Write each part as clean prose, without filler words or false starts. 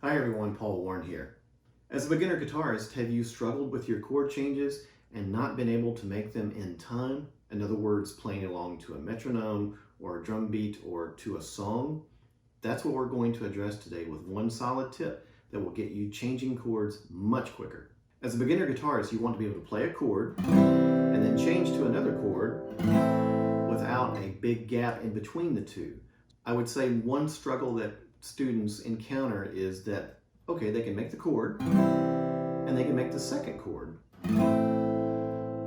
Hi everyone, Paul Warren here. As a beginner guitarist, have you struggled with your chord changes and not been able to make them in time? In other words, playing along to a metronome or a drum beat or to a song? That's what we're going to address today with one solid tip that will get you changing chords much quicker. As a beginner guitarist, you want to be able to play a chord and then change to another chord without a big gap in between the two. I would say one struggle that students encounter is that, okay, they can make the chord and they can make the second chord,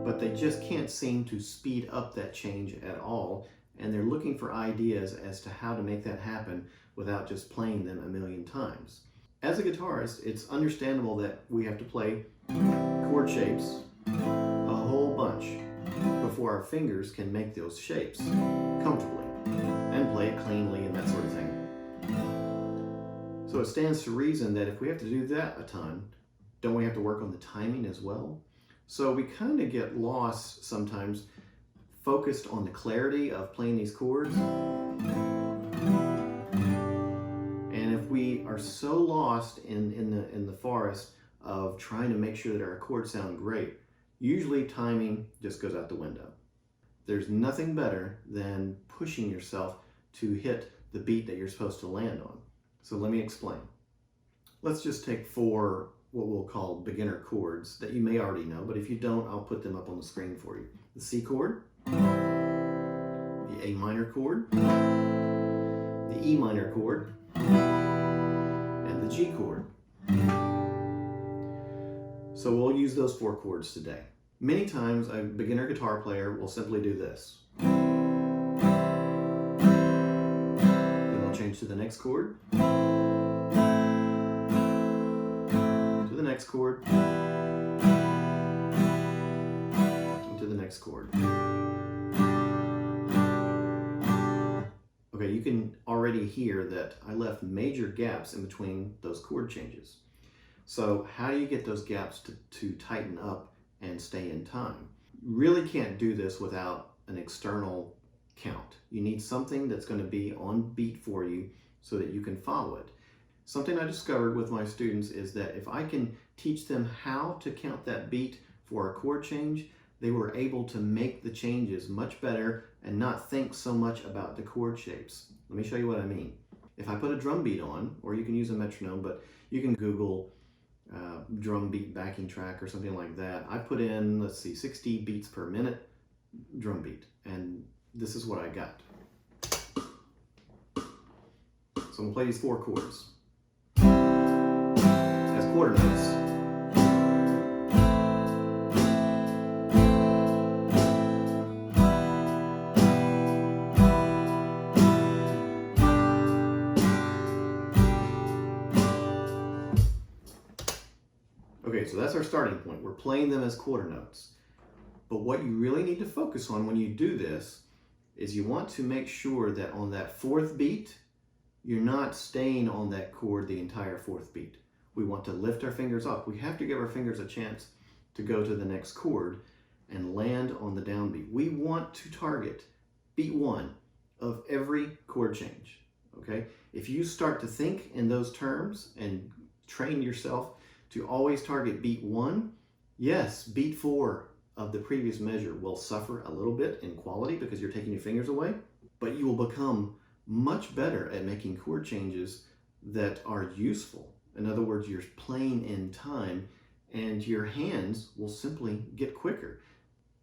but they just can't seem to speed up that change at all, and they're looking for ideas as to how to make that happen without just playing them a million times. As a guitarist, it's understandable that we have to play chord shapes a whole bunch before our fingers can make those shapes comfortably and play it cleanly and that sort of thing. So it stands to reason that if we have to do that a ton, don't we have to work on the timing as well? So we kind of get lost sometimes, focused on the clarity of playing these chords. And if we are so lost in the forest of trying to make sure that our chords sound great, usually timing just goes out the window. There's nothing better than pushing yourself to hit the beat that you're supposed to land on. So let me explain. Let's just take 4 what we'll call beginner chords that you may already know, but if you don't, I'll put them up on the screen for you. The C chord, the A minor chord, the E minor chord, and the G chord. So we'll use those 4 chords today. Many times a beginner guitar player will simply do this. Then they'll change to the next chord, to the next chord, and to the next chord. Okay, you can already hear that I left major gaps in between those chord changes. So how do you get those gaps to tighten up and stay in time? You really can't do this without an external count. You need something that's going to be on beat for you so that you can follow it. Something I discovered with my students is that if I can teach them how to count that beat for a chord change, they were able to make the changes much better and not think so much about the chord shapes. Let me show you what I mean. If I put a drum beat on, or you can use a metronome, but you can Google drum beat backing track or something like that. I put in, let's see, 60 beats per minute drum beat, and this is what I got. So I'm gonna play these 4 chords as quarter notes. Okay, so that's our starting point. We're playing them as quarter notes. But what you really need to focus on when you do this is you want to make sure that on that 4th beat, you're not staying on that chord the entire 4th beat. We want to lift our fingers up. We have to give our fingers a chance to go to the next chord and land on the downbeat. We want to target beat 1 of every chord change, okay? If you start to think in those terms and train yourself to always target beat 1, yes, beat 4 of the previous measure will suffer a little bit in quality because you're taking your fingers away, but you will become much better at making chord changes that are useful. In other words, you're playing in time and your hands will simply get quicker.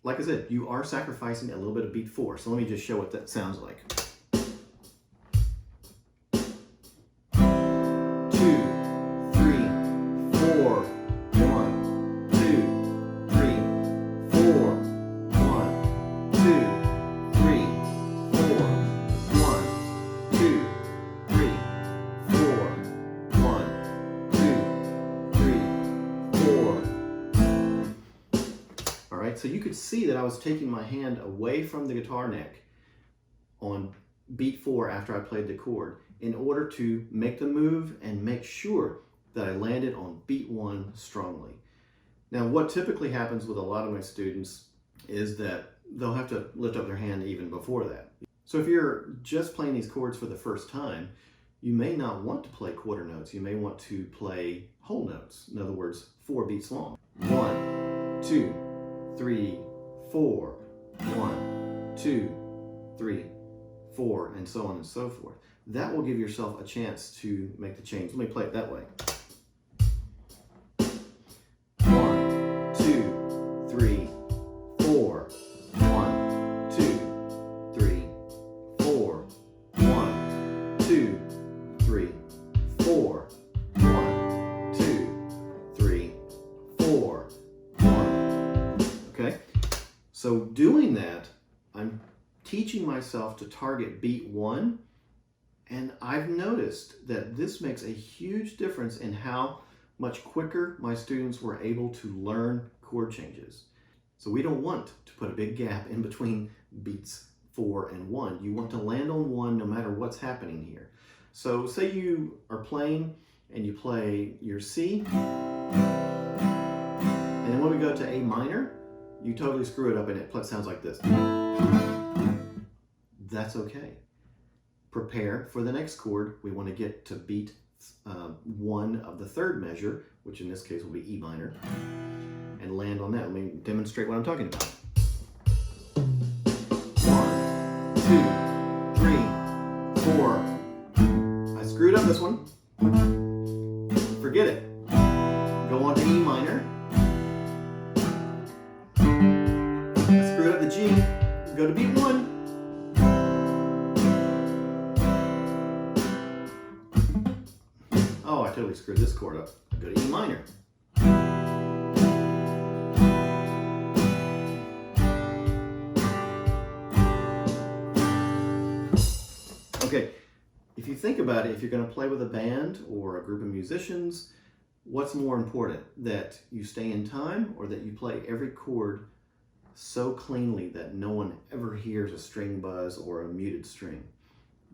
Like I said, you are sacrificing a little bit of beat 4, so let me just show what that sounds like. 4, so you could see that I was taking my hand away from the guitar neck on beat 4 after I played the chord in order to make the move and make sure that I landed on beat 1 strongly. Now, what typically happens with a lot of my students is that they'll have to lift up their hand even before that. So if you're just playing these chords for the first time, you may not want to play quarter notes. You may want to play whole notes. In other words, 4 beats long. 1, 2, 3, 4. 1, 2, 3, 4, and so on and so forth. That will give yourself a chance to make the change. Let me play it that way. 1, 2, 3, 4. 1, 2, 3, 4. 1, 2, 3, 4. 1, 2, 3, 4. 1. Okay? So doing that, I'm teaching myself to target beat 1, and I've noticed that this makes a huge difference in how much quicker my students were able to learn chord changes. So we don't want to put a big gap in between beats 4 and 1. You want to land on 1 no matter what's happening here. So say you are playing and you play your C, and then when we go to A minor, you totally screw it up and it sounds like this. That's okay. Prepare for the next chord. We want to get to beat 1 of the 3rd measure, which in this case will be E minor, and land on that. Let me demonstrate what I'm talking about. 1, 2, 3, 4. I screwed up this one. Forget it. Go on to E minor. I screwed up the G. Go to beat 1. Oh, I totally screwed this chord up. I go to E minor. Okay, if you think about it, if you're going to play with a band or a group of musicians, what's more important? That you stay in time or that you play every chord so cleanly that no one ever hears a string buzz or a muted string?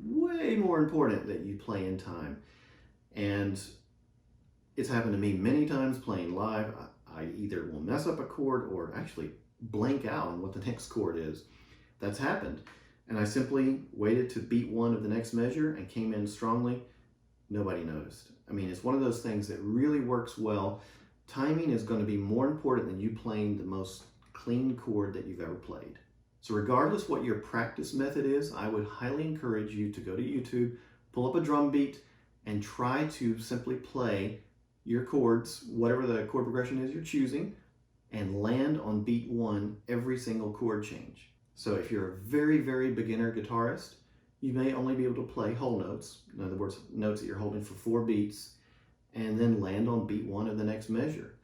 Way more important that you play in time. And it's happened to me many times playing live. I either will mess up a chord or actually blank out on what the next chord is. That's happened. And I simply waited to beat 1 of the next measure and came in strongly. Nobody noticed. I mean, it's one of those things that really works well. Timing is going to be more important than you playing the most clean chord that you've ever played. So regardless what your practice method is, I would highly encourage you to go to YouTube, pull up a drum beat, and try to simply play your chords, whatever the chord progression is you're choosing, and land on beat 1 every single chord change. So if you're a very, very beginner guitarist, you may only be able to play whole notes, in other words, notes that you're holding for 4 beats, and then land on beat 1 of the next measure.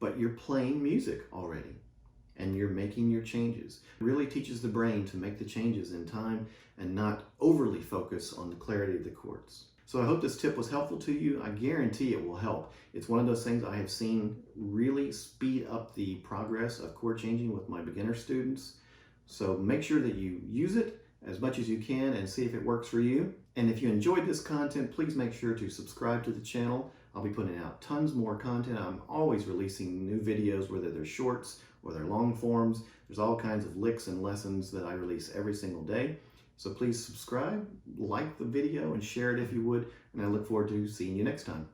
But you're playing music already, and you're making your changes. It really teaches the brain to make the changes in time and not overly focus on the clarity of the chords. So I hope this tip was helpful to you. I guarantee it will help. It's one of those things I have seen really speed up the progress of chord changing with my beginner students. So make sure that you use it as much as you can and see if it works for you. And if you enjoyed this content, please make sure to subscribe to the channel. I'll be putting out tons more content. I'm always releasing new videos, whether they're shorts or they're long forms. There's all kinds of licks and lessons that I release every single day. So please subscribe, like the video, and share it if you would. And I look forward to seeing you next time.